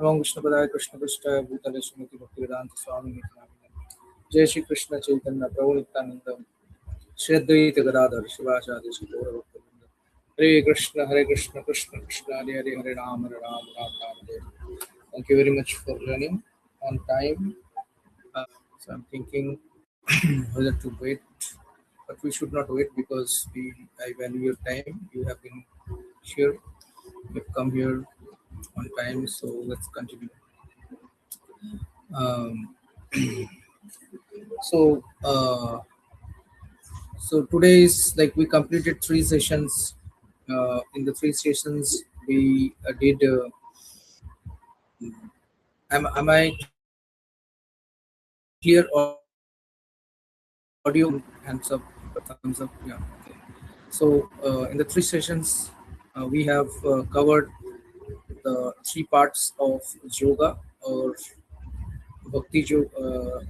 Namo Vishnu Padaya Krishna Prasthaya Bhutale Srimati Bhaktivedanta Swami Jai Shri Krishna Chaitanya Prabhu Nityananda Shri Advaita Gadadhar Shivasadi Gaura Bhaktivinoda Hare Krishna Krishna Krishna Hare Hare Hare Ram Ram Ram Hare. Thank you very much for learning on time. So I'm thinking whether to wait, but we should not wait because I value your time. You have been here, you've come here on time, so let's continue. Um, so today is like we completed 3 sessions. In the 3 sessions, we did. Am I clear? Audio, hands up, thumbs up. Yeah. Okay. So in the 3 sessions, we have covered the 3 parts of yoga or bhakti yoga.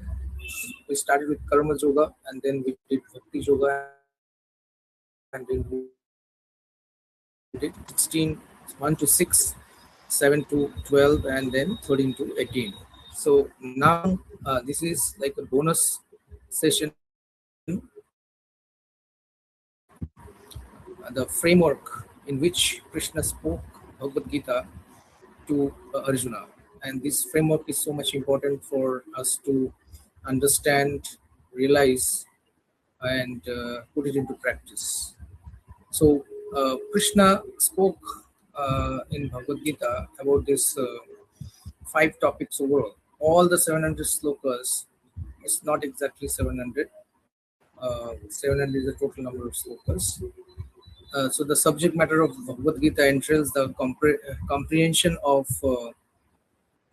We started with karma yoga, and then we did bhakti yoga, and then we did 16, 1 to 6, 7 to 12, and then 13 to 18. So now this is like a bonus session. The framework in which Krishna spoke Bhagavad Gita to Arjuna, and this framework is so much important for us to understand, realize, and put it into practice. So Krishna spoke in Bhagavad Gita about this 5 topics overall. All the 700 slokas, it's not exactly 700. 700 is the total number of slokas. So the subject matter of Bhagavad Gita entails the comprehension of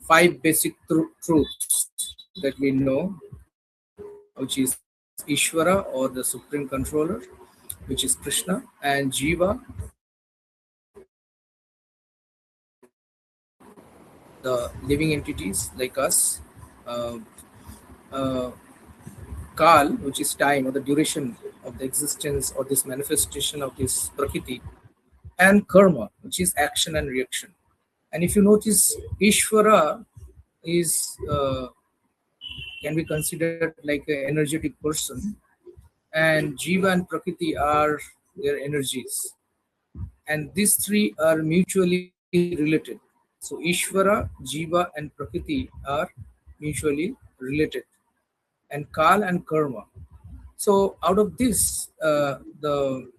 5 basic truths that we know, which is Ishvara, or the Supreme Controller, which is Krishna, and Jiva, the living entities like us, Kal, which is time or the duration of the existence or this manifestation of this Prakriti, and Karma, which is action and reaction. And if you notice, Ishvara is can be considered like an energetic person, and Jiva and Prakriti are their energies, and these 3 are mutually related. So Ishvara, Jiva, and Prakriti are mutually related, and Kal and Karma. So out of this, the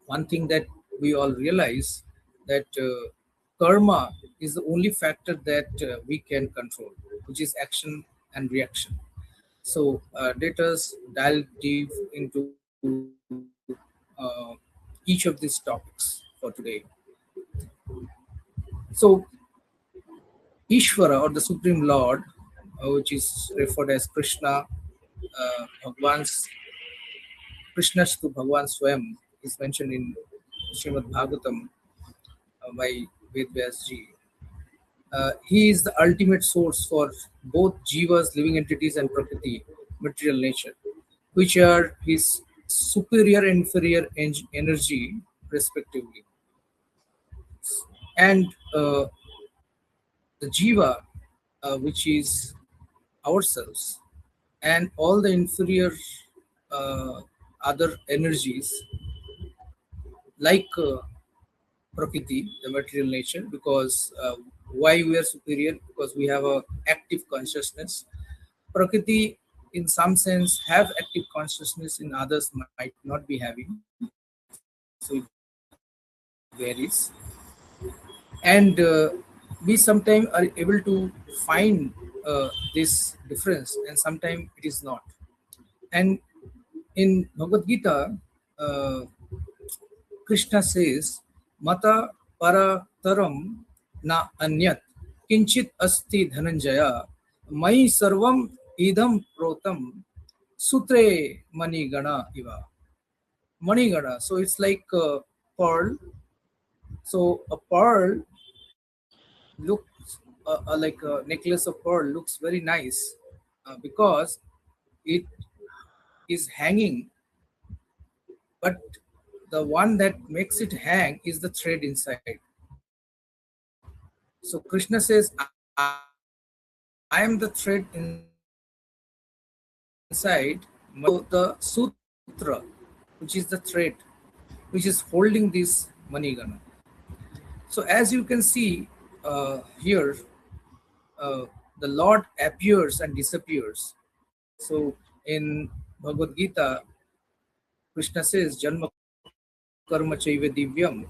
one thing that we all realize that karma is the only factor that we can control, which is action and reaction. So let us dive deep into each of these topics for today. So Ishvara, or the Supreme Lord, which is referred as Krishna, Krishna's to Bhagwan Swayam, is mentioned in Srimad Bhagavatam by Ved Vyasji. He is the ultimate source for both Jiva's living entities and Prakriti, material nature, which are his superior and inferior energy, respectively. And the Jiva, which is ourselves, and all the inferior other energies, like Prakriti, the material nature, because why we are superior? Because we have a active consciousness. Prakriti, in some sense, have active consciousness, in others might not be having. So it varies. And we sometimes are able to find this difference, and sometimes it is not. And in Bhagavad Gita, Krishna says, Mata parataram na anyat kinchit asti dhananjaya mai sarvam idam protam sutre manigana iva. Manigana, so it's like a pearl. So a pearl looks like a necklace of pearl looks very nice because it is hanging, but the one that makes it hang is the thread inside. So Krishna says, I am the thread inside the sutra, which is the thread which is holding this manigana. So as you can see here, the Lord appears and disappears. So in Bhagavad Gita, Krishna says, Janma karma chaiva divyam.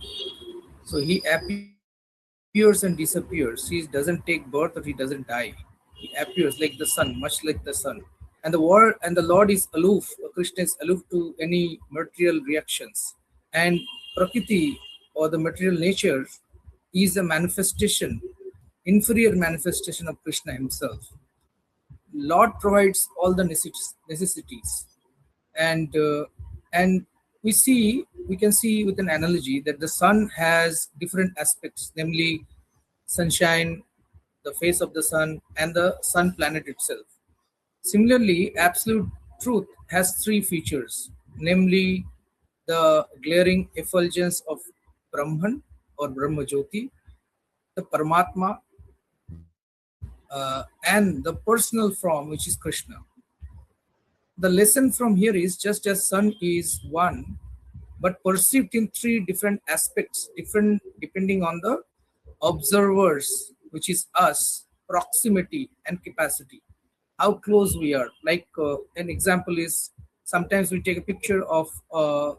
So he appears and disappears. He doesn't take birth or he doesn't die. He appears like the sun, much like the sun. And the Lord is aloof. Krishna is aloof to any material reactions. And Prakriti or the material nature is a manifestation, inferior manifestation of Krishna himself. Lord provides all the necessities, and we can see with an analogy that the sun has different aspects, namely sunshine, the face of the sun, and the sun planet itself. Similarly, absolute truth has three features, namely the glaring effulgence of Brahman or Brahma Jyoti, the Paramatma, and the personal form, which is Krishna. The lesson from here is just as sun is one, but perceived in three different aspects, different depending on the observers, which is us, proximity and capacity, how close we are. Like an example is sometimes we take a picture of a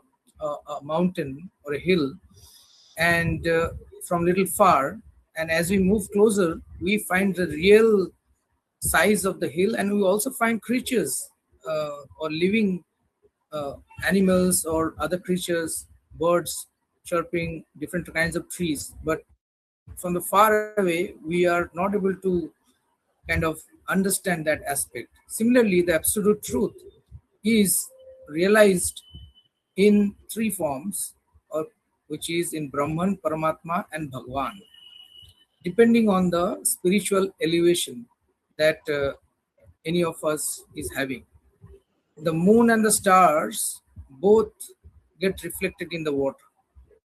mountain or a hill, and from little far, and as we move closer, we find the real size of the hill, and we also find creatures or living uh, animals or other creatures, birds chirping, different kinds of trees. But from the far away, we are not able to kind of understand that aspect. Similarly, the absolute truth is realized in three forms, or which is in Brahman, Paramatma, and Bhagwan, depending on the spiritual elevation that any of us is having. The moon and the stars both get reflected in the water.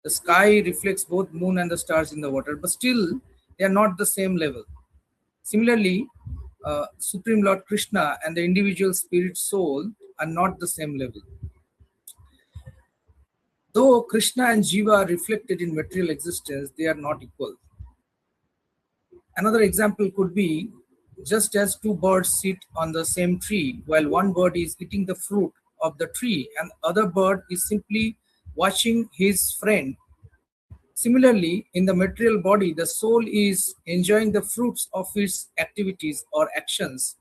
The sky reflects both moon and the stars in the water, but still they are not the same level. Similarly, Supreme Lord Krishna and the individual spirit soul are not the same level. Though Krishna and Jiva are reflected in material existence, they are not equal. Another example could be, just as two birds sit on the same tree while one bird is eating the fruit of the tree and the other bird is simply watching his friend. Similarly, in the material body, the soul is enjoying the fruits of its activities or actions,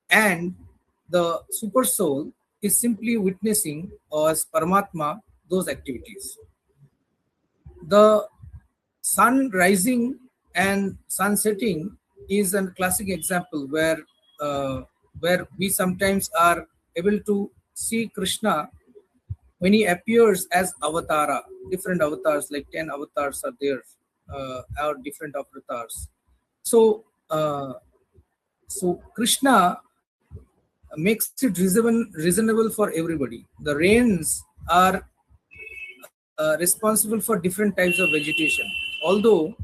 and the super soul is simply witnessing as Paramatma those activities. The sun rising and sun setting is a classic example where we sometimes are able to see Krishna when he appears as avatara. Different avatars, like 10 avatars are there, or different avatars. So Krishna makes it reasonable for everybody. The rains are responsible for different types of vegetation. Although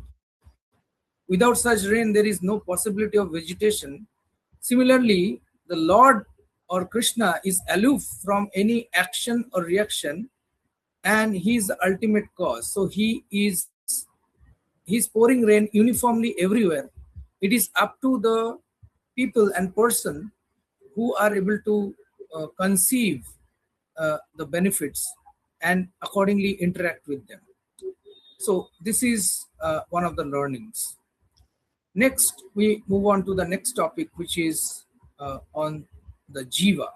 without such rain, there is no possibility of vegetation. Similarly, the Lord or Krishna is aloof from any action or reaction, and he is the ultimate cause. So he's pouring rain uniformly everywhere. It is up to the people and person who are able to conceive the benefits and accordingly interact with them. So this is one of the learnings. Next, we move on to the next topic, which is on the Jiva.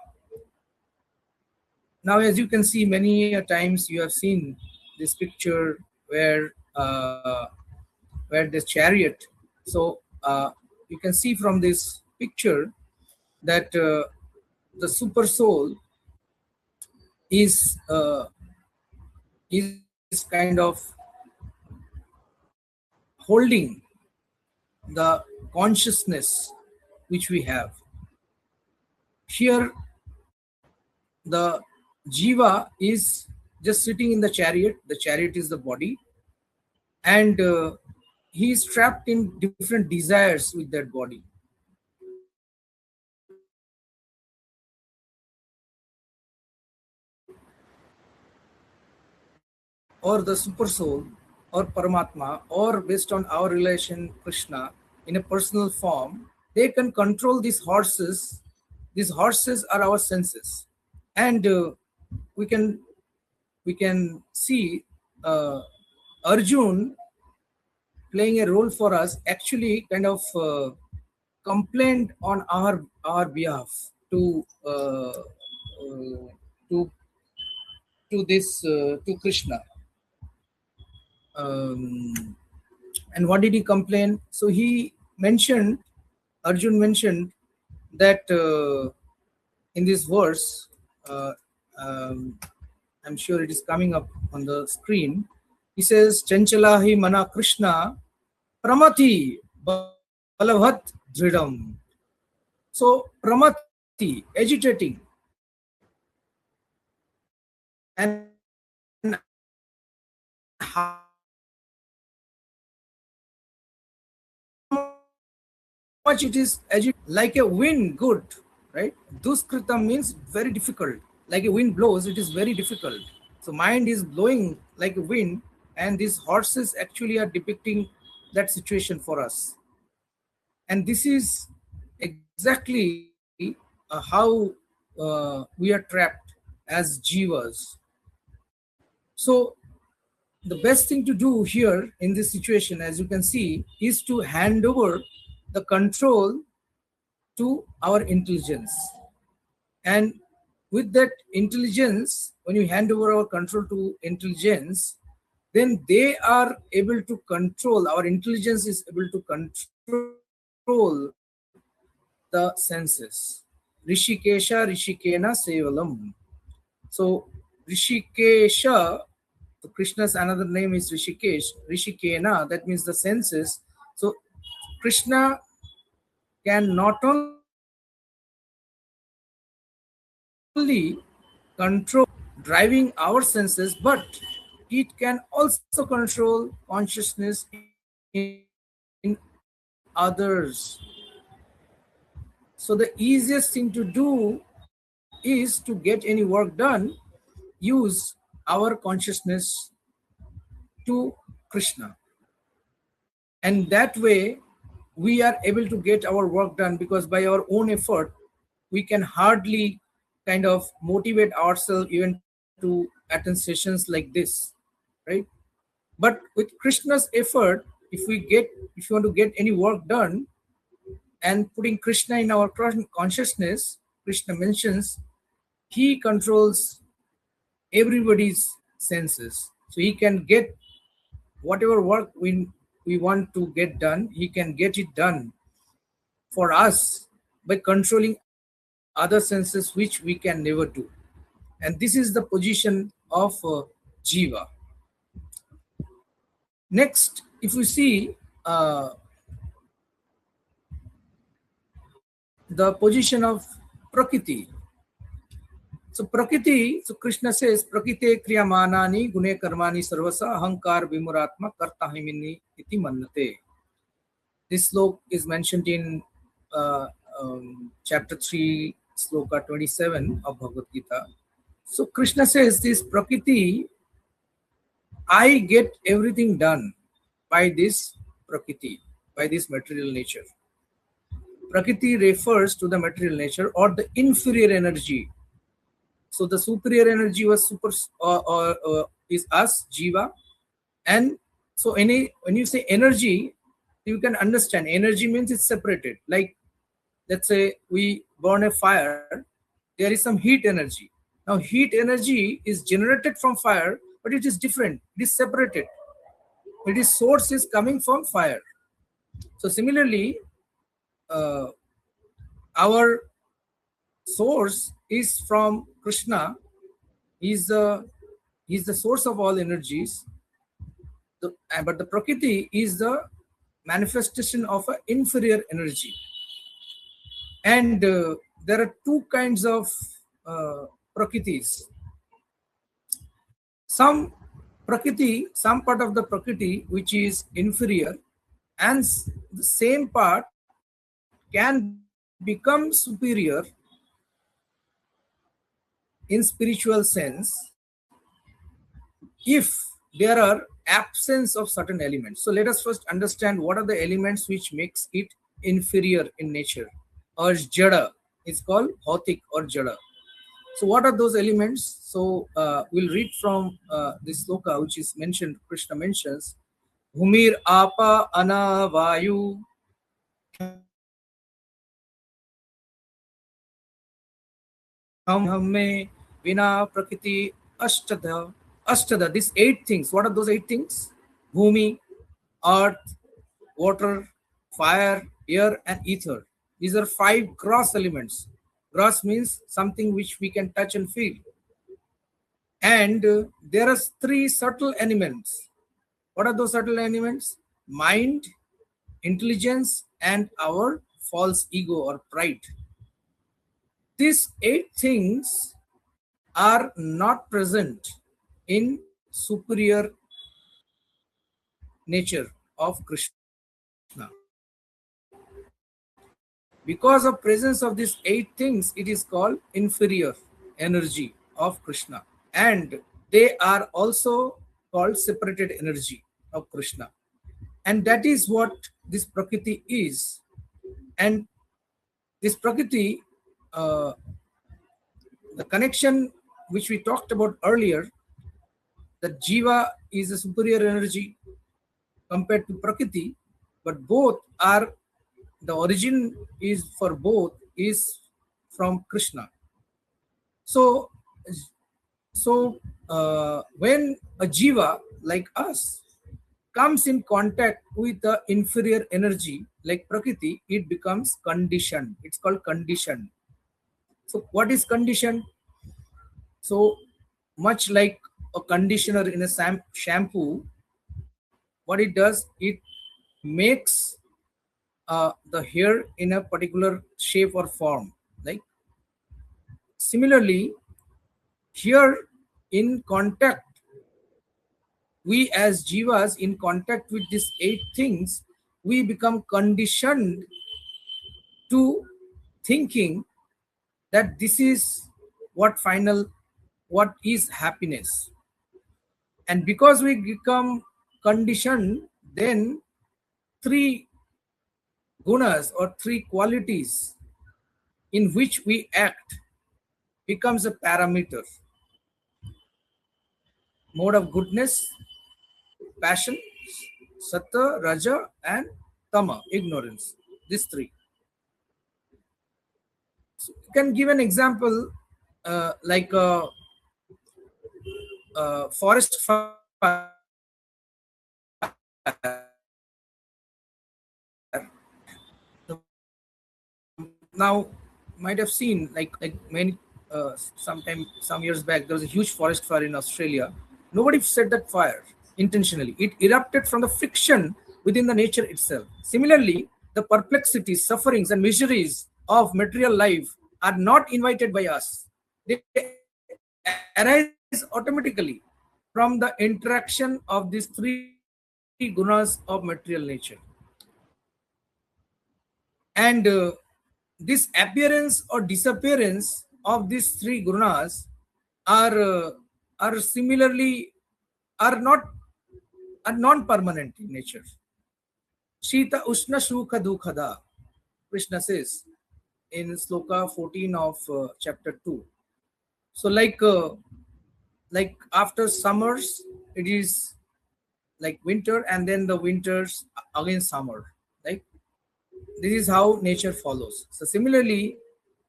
Now, as you can see, many times you have seen this picture where this chariot. So you can see from this picture that the super soul is kind of holding the consciousness which we have. Here, the Jiva is just sitting in the chariot. The chariot is the body, and he is trapped in different desires with that body. Or the super soul or Paramatma, or based on our relation Krishna in a personal form, they can control these horses. These horses are our senses, and we can see Arjun playing a role for us, actually kind of complained on our behalf to to to Krishna. And what did he complain? So he mentioned, Arjun mentioned that in this verse, uh, um, I'm sure it is coming up on the screen. He says, Chanchalahi mana Krishna pramati balavat dridam. So pramati, agitating, and much it is like a wind, good, right? Duskritam means very difficult. Like a wind blows, it is very difficult. So mind is blowing like a wind, and these horses actually are depicting that situation for us. And this is exactly how we are trapped as jivas. So the best thing to do here in this situation, as you can see, is to hand over the control to our intelligence. And with that intelligence, when you hand over our control to intelligence, then they are able to control, our intelligence is able to control the senses. Rishikesha Rishikena Sevalam. So Rishikesha, so Krishna's another name is Rishikesh. Rishikena, that means the senses. So Krishna can not only control driving our senses, but it can also control consciousness in others. So the easiest thing to do is to get any work done, use our consciousness to Krishna. And that way we are able to get our work done, because by our own effort we can hardly kind of motivate ourselves even to attend sessions like this, right? But with Krishna's effort, if you want to get any work done and putting Krishna in our consciousness, Krishna mentions he controls everybody's senses, so he can get whatever work we want to get done, he can get it done for us by controlling other senses which we can never do. And this is the position of Jiva. Next, if we see the position of Prakriti. So Prakriti, so Krishna says, Prakrite kriyamanani gune karmani sarvasa ahankar vimuratma kartahimini iti mannate. This slok is mentioned in chapter 3, sloka 27 of Bhagavad Gita. So Krishna says this Prakriti, I get everything done by this Prakriti, by this material nature. Prakriti refers to the material nature or the inferior energy. So the superior energy was is us, Jiva. And so when you say energy, you can understand energy means it's separated. Like, let's say we burn a fire, there is some heat energy. Now heat energy is generated from fire, but it is different, it is separated. Its source is coming from fire. So similarly, our source is from Krishna. He's the source of all energies. But the Prakriti is the manifestation of an inferior energy. And there are two kinds of Prakritis. Some Prakriti, some part of the Prakriti which is inferior, and the same part can become superior in spiritual sense if there are absence of certain elements. So let us first understand what are the elements which makes it inferior in nature, or jada. It's called bhautik or jada. So what are those elements? So we'll read from this sloka which is mentioned, Krishna mentions, Bhumir apa ana vayu hamme vina prakriti ashtada. Ashtada, these 8 things. What are those 8 things? Bhumi, earth, water, fire, air, and ether. These are 5 gross elements. Gross means something which we can touch and feel. And there are 3 subtle elements. What are those subtle elements? Mind, intelligence, and our false ego or pride. These 8 things are not present in superior nature of Krishna. Because of presence of these 8 things, it is called inferior energy of Krishna. And they are also called separated energy of Krishna. And that is what this Prakriti is. And this Prakriti, the connection which we talked about earlier, that Jiva is a superior energy compared to Prakriti, but both are, the origin is for both is from Krishna. So, when a Jiva like us comes in contact with the inferior energy like Prakriti, it becomes conditioned. It's called conditioned. So what is conditioned? So much like a conditioner in a shampoo, what it does, it makes the hair in a particular shape or form. Like similarly, here in contact, we as jivas in contact with these 8 things, we become conditioned to thinking that this is what is happiness. And because we become conditioned, then 3 gunas or 3 qualities in which we act becomes a parameter: mode of goodness, passion, sattva, raja, and tama, ignorance. These 3. So you can give an example like a forest fire. Now, might have seen like many some years back, there was a huge forest fire in Australia. Nobody set that fire intentionally. It erupted from the friction within the nature itself. Similarly, the perplexities, sufferings, and miseries of material life are not invited by us. They arise automatically from the interaction of these 3 gunas of material nature. And this appearance or disappearance of these 3 gunas are similarly are non-permanent in nature. Shita Ushna Shukha Dukhada, Krishna says in sloka 14 of chapter 2. So like after summers, it is like winter, and then the winters again summer. Like this is how nature follows. So similarly,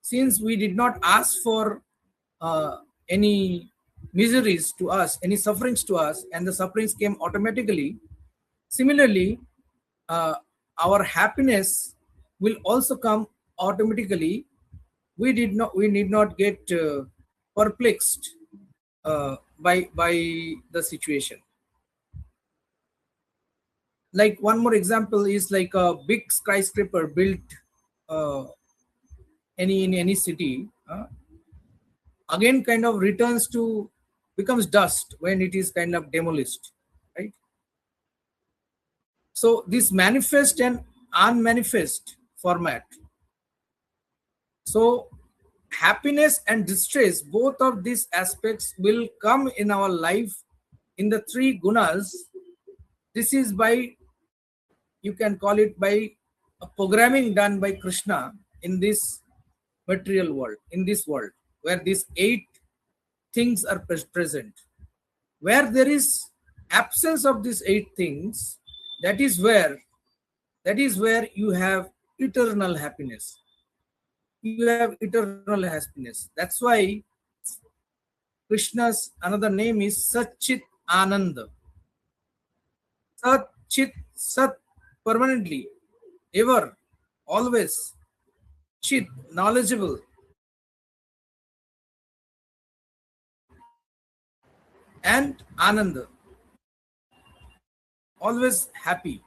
since we did not ask for any miseries to us, any sufferings to us, and the sufferings came automatically, similarly, our happiness will also come automatically. We need not get perplexed by the situation. Like one more example is like a big skyscraper built uh, in any city, again kind of returns to becomes dust when it is kind of demolished, right? So this manifest and unmanifest format. So happiness and distress, both of these aspects will come in our life in the three gunas. This is by, you can call it by a programming done by Krishna in this material world, in this world, where these 8 things are present. Where there is absence of these 8 things, that is where you have eternal happiness. You have eternal happiness. That's why Krishna's another name is Satchit Ananda. Sat, Chit, Sat, permanently, ever, always. Chit, knowledgeable. And Ananda, always happy.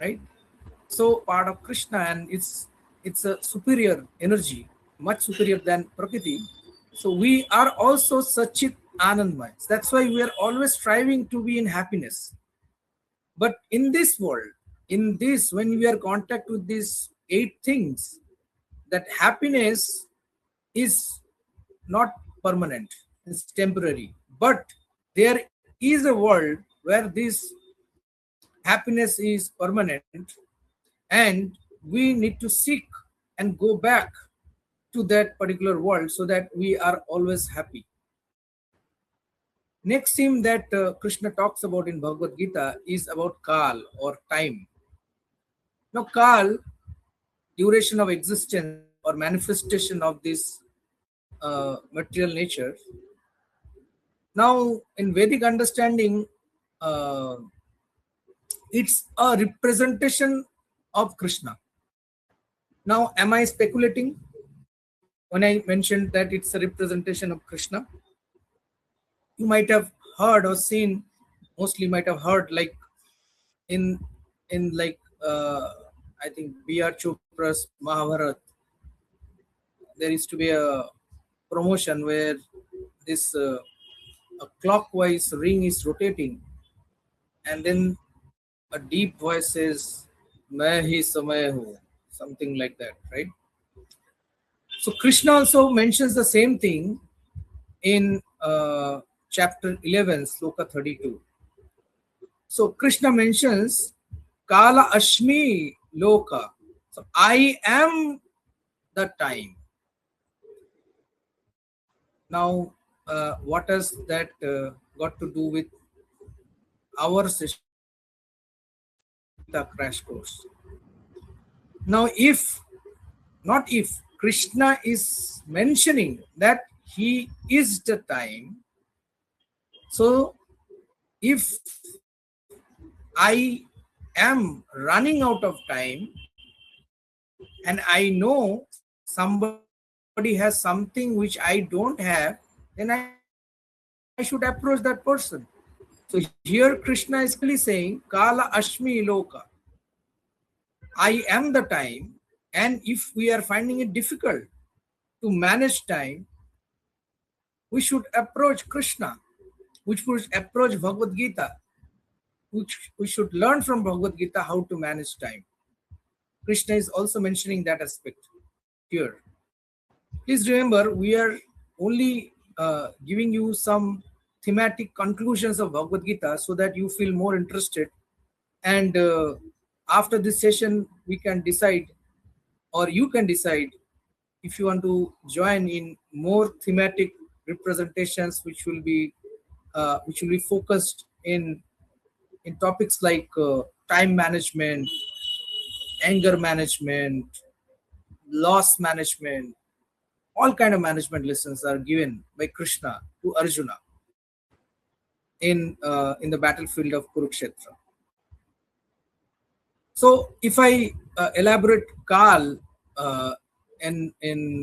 Right? So part of Krishna, and it's a superior energy, much superior than Prakriti. So we are also Satchit Anandmay. That's why we are always striving to be in happiness. But in this world, in this, when we are in contact with these 8 things, that happiness is not permanent, it's temporary. But there is a world where this happiness is permanent, and we need to seek and go back to that particular world so that we are always happy. Next theme that Krishna talks about in Bhagavad Gita is about Kal, or time. Now Kal, duration of existence or manifestation of this material nature. Now in Vedic understanding, it's a representation of Krishna. Now, am I speculating when I mentioned that it's a representation of Krishna? You might have heard or seen, mostly might have heard, like in like I think B.R. Chopra's Mahabharat, there used to be a promotion where this a clockwise ring is rotating, and then a deep voice says, "Main hi samay hu," something like that, right? So Krishna also mentions the same thing in chapter 11, sloka 32. So Krishna mentions Kala Ashmi Loka. So I am the time. Now, what has that got to do with our session, Gita Crash Course? Now, not if, Krishna is mentioning that he is the time. So, if I am running out of time and I know somebody has something which I don't have, then I should approach that person. So here Krishna is clearly saying, Kala Ashmi Loka. I am the time, and if we are finding it difficult to manage time, we should approach Krishna, which would approach Bhagavad Gita, which we should learn from Bhagavad Gita how to manage time. Krishna is also mentioning that aspect here. Please remember, we are only giving you some thematic conclusions of Bhagavad Gita so that you feel more interested. And after this session, we can decide, or you can decide, if you want to join in more thematic representations, which will be focused in topics like time management, anger management, loss management. All kind of management lessons are given by Krishna to Arjuna in the battlefield of Kurukshetra. So, if I elaborate Kal in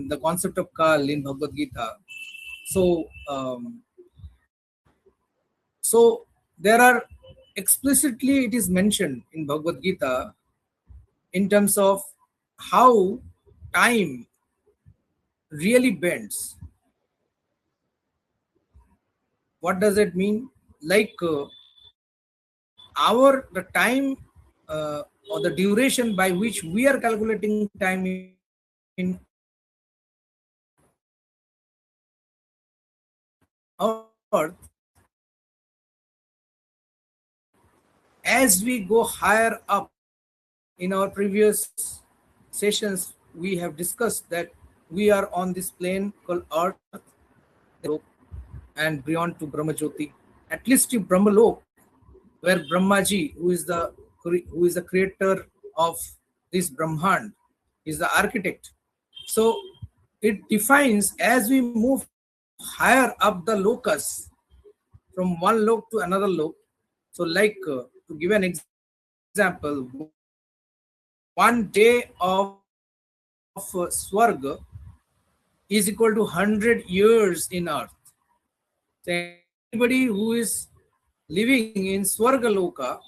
the concept of Kal in Bhagavad Gita, so there are explicitly it is mentioned in Bhagavad Gita in terms of how time really bends. What does it mean? Like the time or the duration by which we are calculating time in earth, as we go higher up, in our previous sessions we have discussed that we are on this plane called earth and beyond to Brahmajyoti, at least to Brahmalok, where Brahmaji, who is the creator of this Brahmand, is the architect. So it defines, as we move higher up the locus, from one lok to another lok. So, like to give an example, one day of Swarga is equal to 100 years in earth. So anybody who is living in Swarga Loka,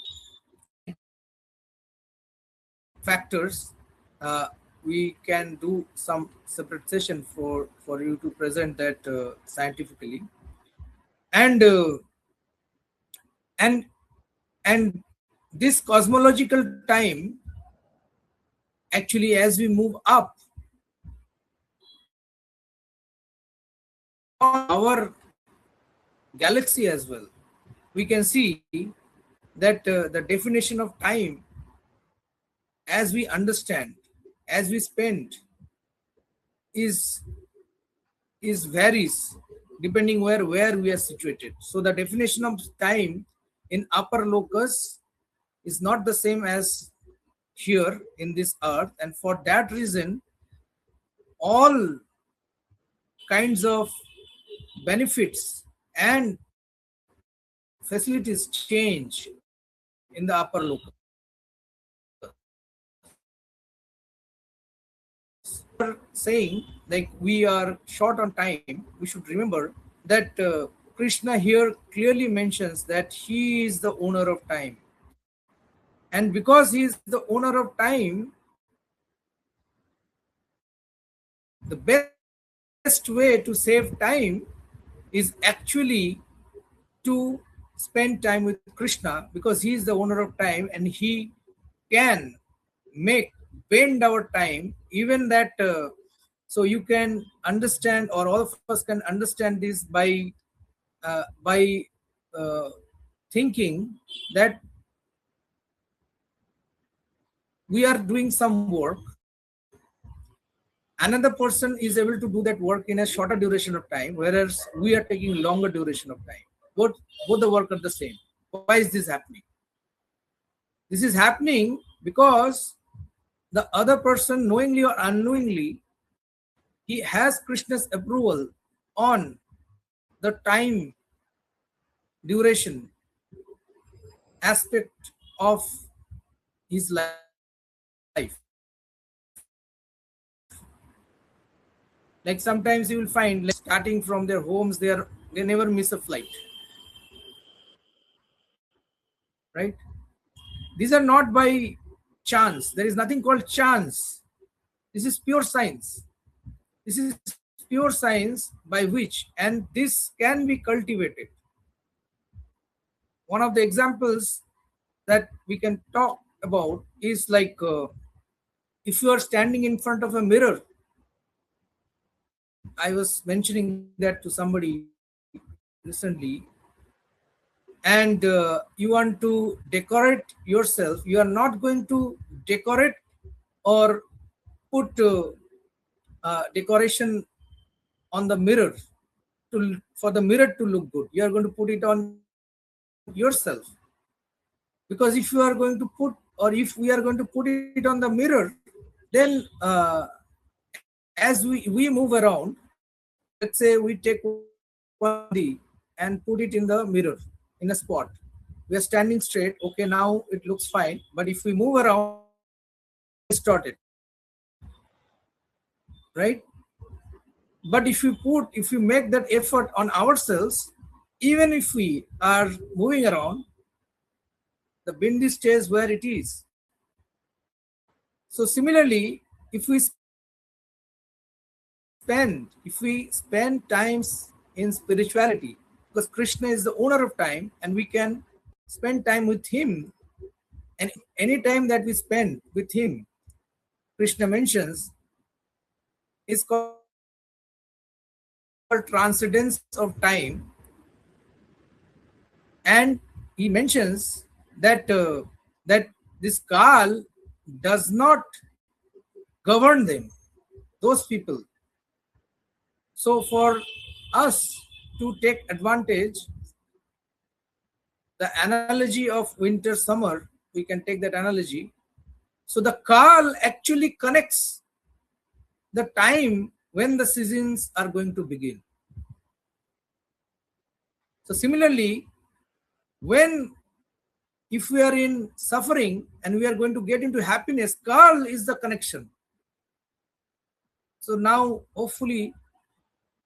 factors, we can do some separate session for you to present that scientifically. And and this cosmological time, actually, as we move up our galaxy as well, we can see that the definition of time, as we understand, as we spend, is varies depending where we are situated. So the definition of time in upper locus is not the same as here in this earth, and for that reason all kinds of benefits and facilities change in the upper locus. Saying like we are short on time, we should remember that Krishna here clearly mentions that he is the owner of time, and because he is the owner of time, the best way to save time is actually to spend time with Krishna, because he is the owner of time and he can bend our time, even that so you can understand, or all of us can understand this by thinking that we are doing some work, another person is able to do that work in a shorter duration of time, whereas we are taking longer duration of time. Both the work are the same. Why is this happening? This is happening because the other person, knowingly or unknowingly, he has Krishna's approval on the time duration aspect of his life. Like sometimes you will find, like, starting from their homes, they never miss a flight, right? These are not by chance. There is nothing called chance. This is pure science. This is pure science by which, and this can be cultivated. One of the examples that we can talk about is like if you are standing in front of a mirror. I was mentioning that to somebody recently, and you want to decorate yourself. You are not going to decorate or put decoration on the mirror for the mirror to look good. You are going to put it on yourself, because if you are going to put, or if we are going to put it on the mirror, then as we move around, let's say we take one and put it in the mirror in a spot. We are standing straight, okay, now it looks fine, but if we move around, distorted, right? But if you make that effort on ourselves, even if we are moving around, the bindi stays where it is. So similarly, if we spend times in spirituality, because Krishna is the owner of time, and we can spend time with him. And any time that we spend with him, Krishna mentions, is called transcendence of time. And he mentions that that this Kal does not govern them, those people. So for us to take advantage, the analogy of winter summer, we can take that analogy. So the Kal actually connects the time when the seasons are going to begin. So similarly, if we are in suffering and we are going to get into happiness, Kal is the connection. So now hopefully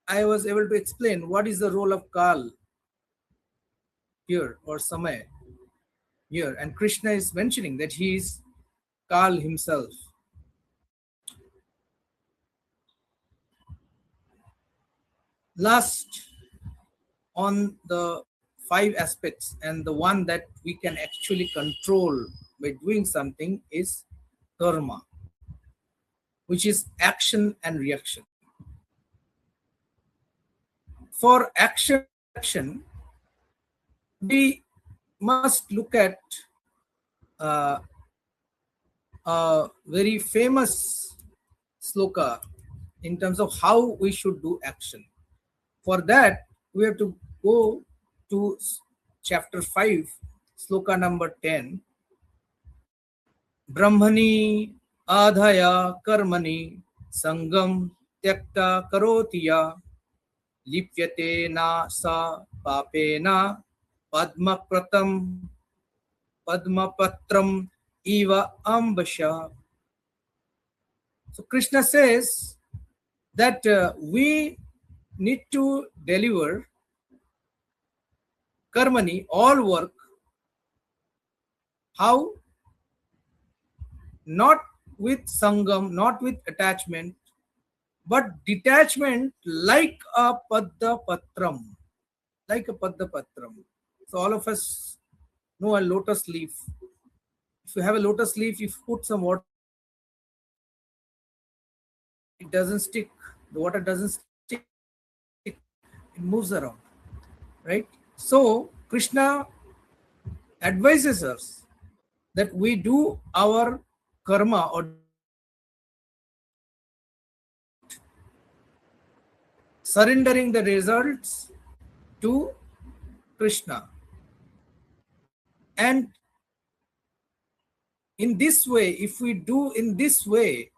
I was able to explain what is the role of Kal here, or Samay here. And Krishna is mentioning that he is Kal himself. Last on the 5 aspects, and the one that we can actually control by doing something, is karma, which is action and reaction. For action, we must look at a very famous sloka in terms of how we should do action. For that, we have to go to chapter 5, sloka number 10. Brahmani adhaya karmani sangam tyakta karotiya lipyate na sa papena padmapatram eva ambasha. So Krishna says that we need to deliver karmani, all work. How? Not with sangam, not with attachment, but detachment, like a padda patram. Like a padda patram. So all of us know a lotus leaf. If you have a lotus leaf, if you put some water, it doesn't stick. The water doesn't stick. It moves around. Right? So Krishna advises us that we do our karma or surrendering the results to Krishna. And in this way, if we do in this way,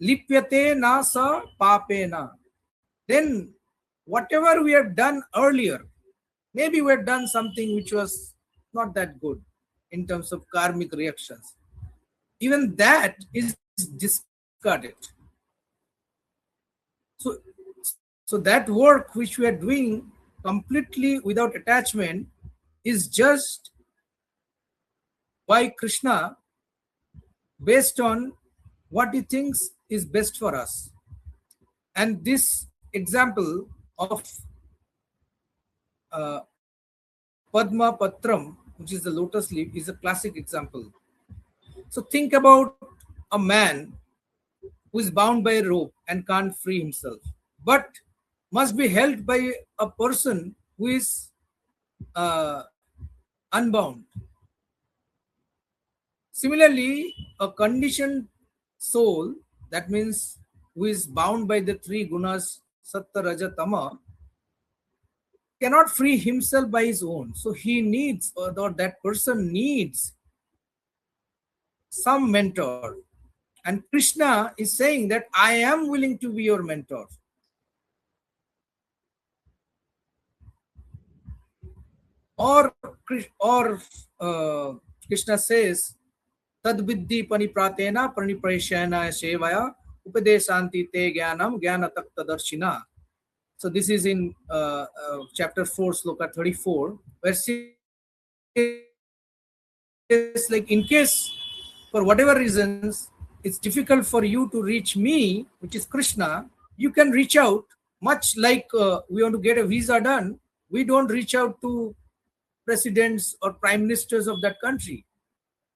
lipyate na sa papena, then whatever we have done earlier, maybe we have done something which was not that good in terms of karmic reactions, even that is discarded. So that work which we are doing completely without attachment is just by Krishna based on what he thinks is best for us. And this example of Padma Patram, which is the lotus leaf, is a classic example. So think about a man who is bound by a rope and can't free himself, but must be held by a person who is unbound. Similarly, a conditioned soul, that means who is bound by the 3 gunas, Sattva, Raja, Tama, cannot free himself by his own. So he needs, or that person needs, some mentor. And Krishna is saying that I am willing to be your mentor. Or Krishna says, Tad viddhi panipratena paniprayashena sevaya upadesanti te jnanam jnanataktadarshina. So this is in chapter 4, sloka 34, where it's like, in case for whatever reasons it's difficult for you to reach me, which is Krishna, you can reach out, much like we want to get a visa done. We don't reach out to presidents or prime ministers of that country.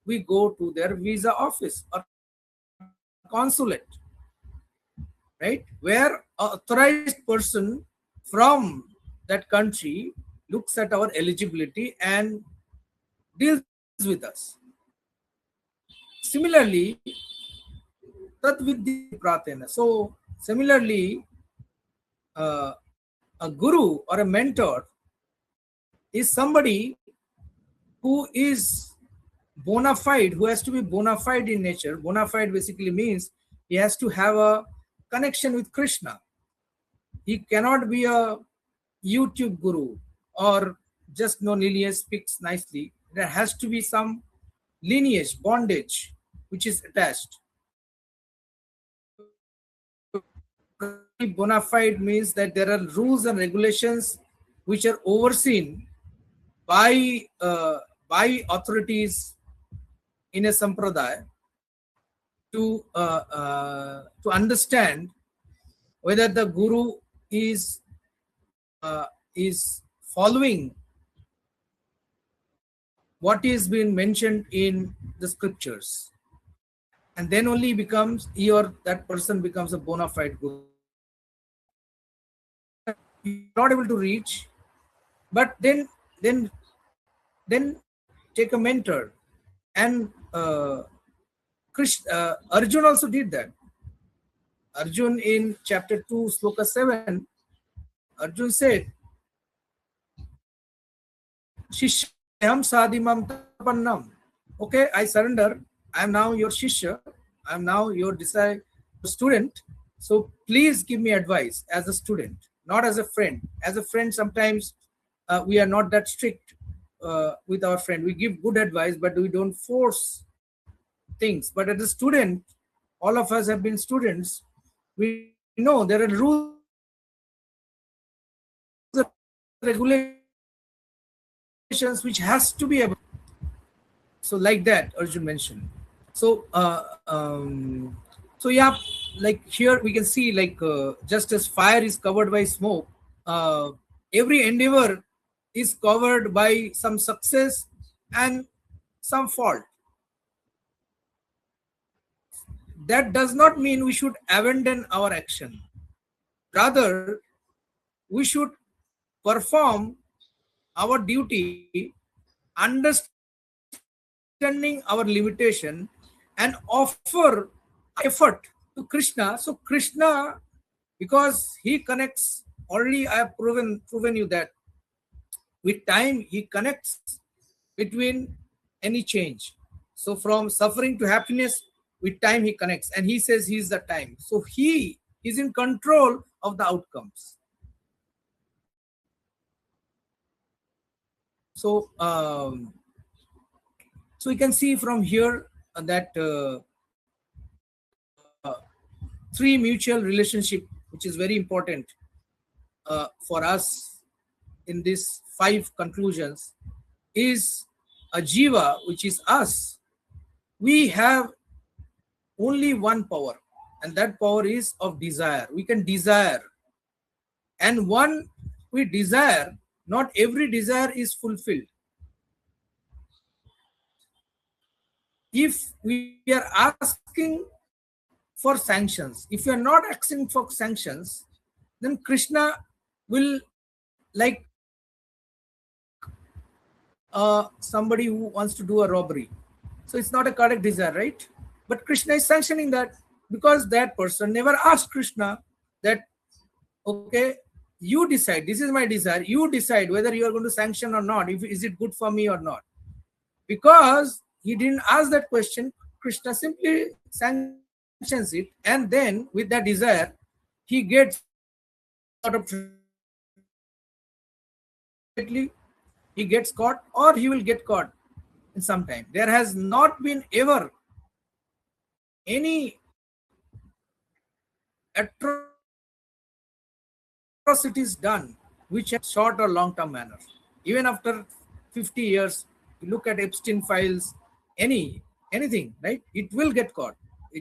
We go to their visa office or consulate, right? Where an authorized person from that country looks at our eligibility and deals with us. Similarly, tat vidya pratena. So similarly, a guru or a mentor is somebody who is bona fide, who has to be bona fide in nature. Bona fide basically means he has to have a connection with Krishna. He cannot be a YouTube guru or just no lineage speaks nicely. There has to be some lineage, bondage, which is attached. Bona fide means that there are rules and regulations which are overseen by authorities in a sampradaya to understand whether the guru is following what is being mentioned in the scriptures, and then only becomes he or that person becomes a bona fide guru. You're not able to reach, but then take a mentor. And Arjun also did that. Arjun in chapter 2, sloka 7, Arjun said, Shishyam sadimam tapannam. Okay, I surrender. I am now your shishya. I am now your student. So please give me advice as a student, not as a friend. As a friend, sometimes we are not that strict with our friend. We give good advice, but we don't force things. But as a student, all of us have been students. We know there are rules, regulations which has to be able. So like that, Arjun mentioned. So so yeah, like here we can see, like just as fire is covered by smoke, every endeavor is covered by some success and some fault. That does not mean we should abandon our action. Rather, we should perform our duty, understanding our limitation, and offer effort to Krishna. So Krishna, because he connects, already I have proven you that with time he connects between any change. So from suffering to happiness, with time he connects, and he says he is the time. So he is in control of the outcomes. So so you can see from here that three mutual relationship, which is very important for us in these 5 conclusions, is a jiva, which is us. We have only one power, and that power is of desire. We can desire, and one we desire, not every desire is fulfilled. If we are asking for sanctions, if you are not asking for sanctions, then Krishna will, like somebody who wants to do a robbery. So it's not a correct desire, right? But Krishna is sanctioning that because that person never asked Krishna that, okay, you decide, this is my desire, you decide whether you are going to sanction or not, if is it good for me or not. Because he didn't ask that question, Krishna simply sanctions it, and then with that desire, he gets out of, he gets caught, or he will get caught in some time. There has not been ever any atrocities done which are short or long-term manner. Even after 50 years, you look at Epstein files, anything, right? It will get caught.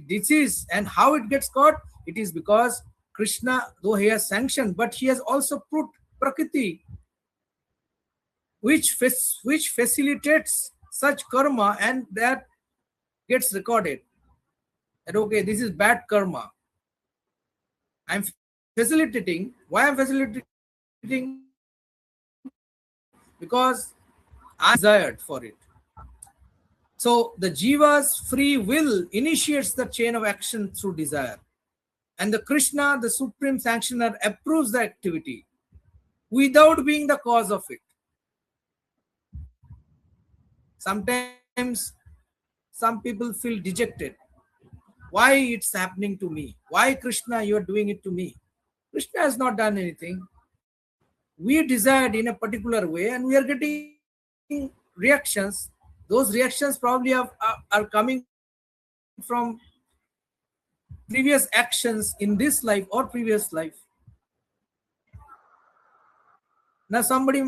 This is, and how it gets caught, it is because Krishna, though he has sanctioned, but he has also put Prakriti which facilitates such karma, and that gets recorded that okay, this is bad karma. I'm facilitating. Why I'm facilitating? Because I desired for it. So the jiva's free will initiates the chain of action through desire. And the Krishna, the supreme sanctioner, approves the activity without being the cause of it. Sometimes some people feel dejected. Why it's happening to me? Why Krishna, you are doing it to me? Krishna has not done anything. We desired in a particular way and we are getting reactions. Those reactions probably are coming from previous actions in this life or previous life. Now somebody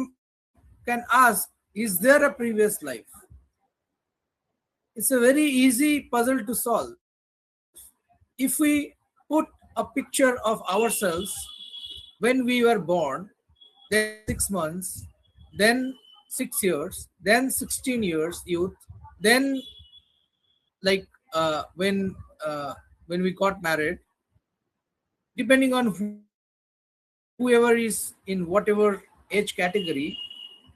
can ask, is there a previous life? It's a very easy puzzle to solve. If we put a picture of ourselves when we were born, then 6 months, then 6 years, then 16 years youth, then like when we got married, depending on whoever is in whatever age category,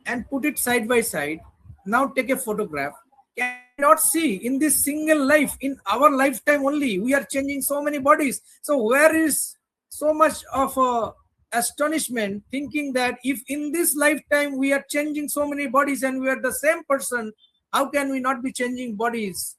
and put it side by side. Now take a photograph. Can we not see in this single life, in our lifetime only, we are changing so many bodies? So where is so much of astonishment thinking that if in this lifetime we are changing so many bodies and we are the same person, how can we not be changing bodies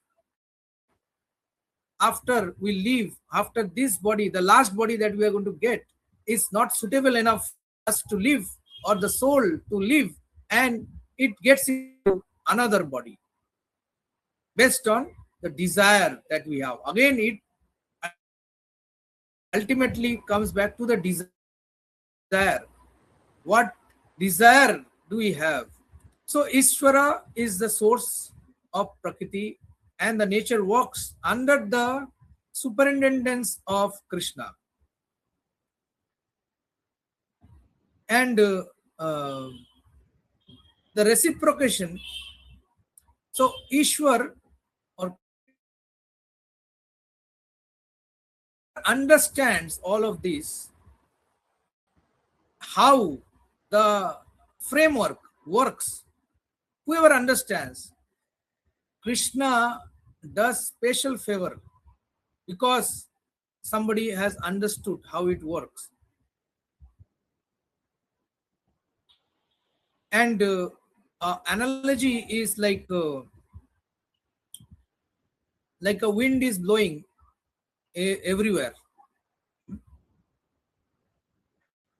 after we leave, after this body, the last body that we are going to get is not suitable enough for us to live or the soul to live, and it gets into another body based on the desire that we have. Again, it ultimately comes back to the desire. What desire do we have? So Ishvara is the source of Prakriti, and the nature works under the superintendence of Krishna. And the reciprocation. So Ishwar or understands all of this, how the framework works. Whoever understands, Krishna does special favor because somebody has understood how it works. And analogy is like a wind is blowing everywhere.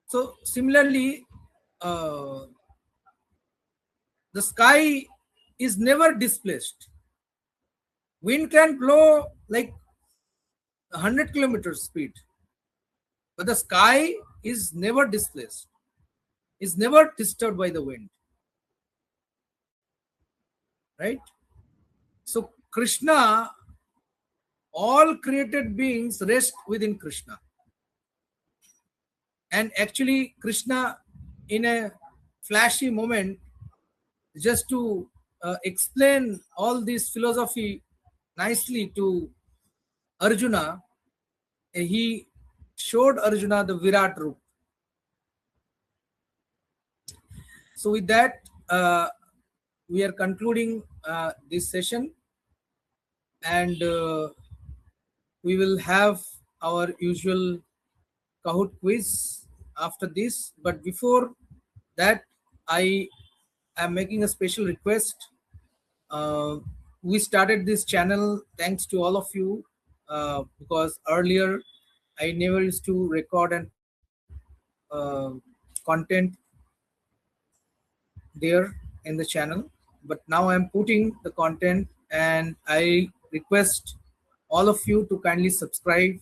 So similarly, the sky is never displaced. Wind can blow like 100 kilometers speed, but the sky is never displaced, is never disturbed by the wind. Right? So Krishna, all created beings rest within Krishna. And actually Krishna, in a flashy moment, just to explain all this philosophy nicely to Arjuna, he showed Arjuna the Virat Roop. So with that, we are concluding this session, and we will have our usual Kahoot quiz after this. But before that, I am making a special request. We started this channel thanks to all of you, because earlier I never used to record and put content there in the channel, but now I'm putting the content, and I request all of you to kindly subscribe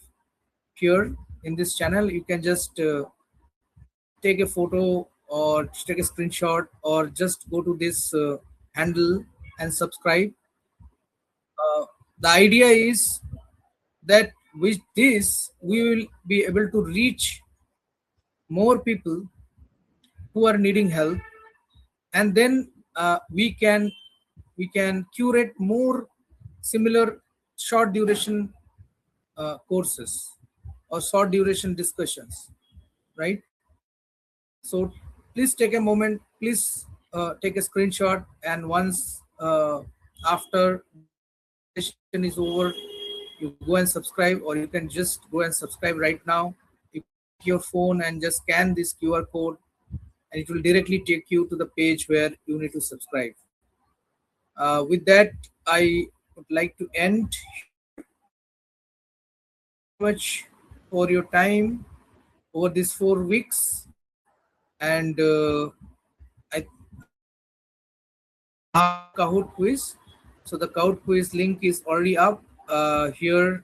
here in this channel. You can just take a photo or take a screenshot or just go to this handle and subscribe. The idea is that with this we will be able to reach more people who are needing help, and then we can curate more similar short duration courses or short duration discussions, right? So please take a moment, please take a screenshot, and once after session is over, you go and subscribe, or you can just go and subscribe right now. You can take your phone and just scan this QR code, and it will directly take you to the page where you need to subscribe. With that, I would like to end much for your time over these 4 weeks, and Kahoot quiz. So the Kahoot quiz link is already up here.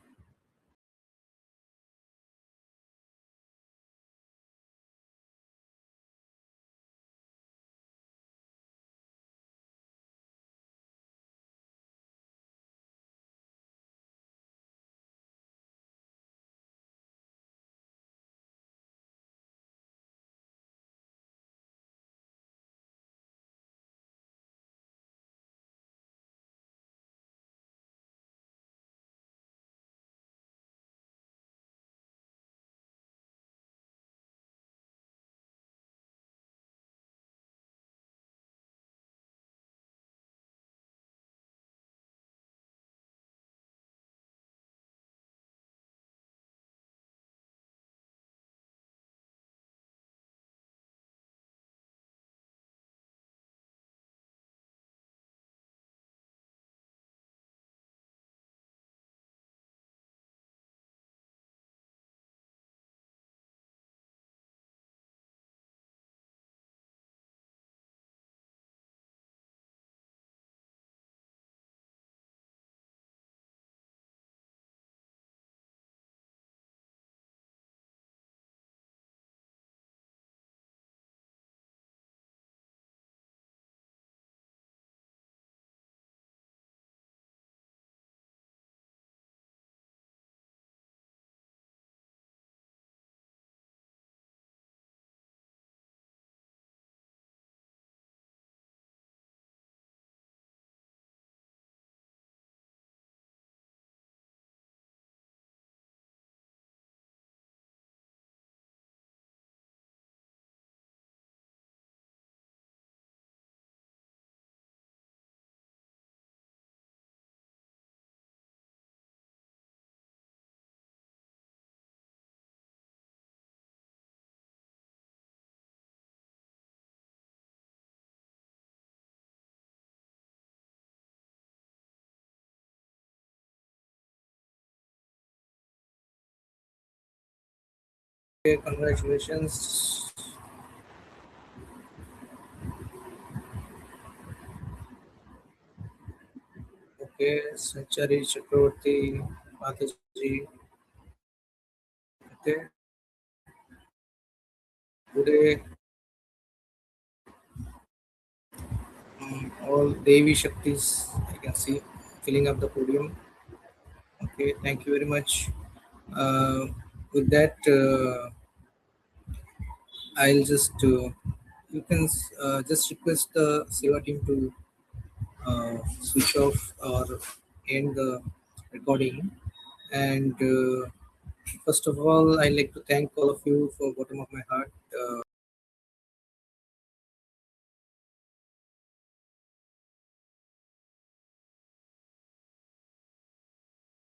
Okay, congratulations. Okay, Sanchari Chakravarti, Mataji. Okay, today all Devi Shaktis I can see filling up the podium. Okay, thank you very much. With that, I'll just you can just request the Seva team to switch off or end the recording. And first of all, I'd like to thank all of you for bottom of my heart.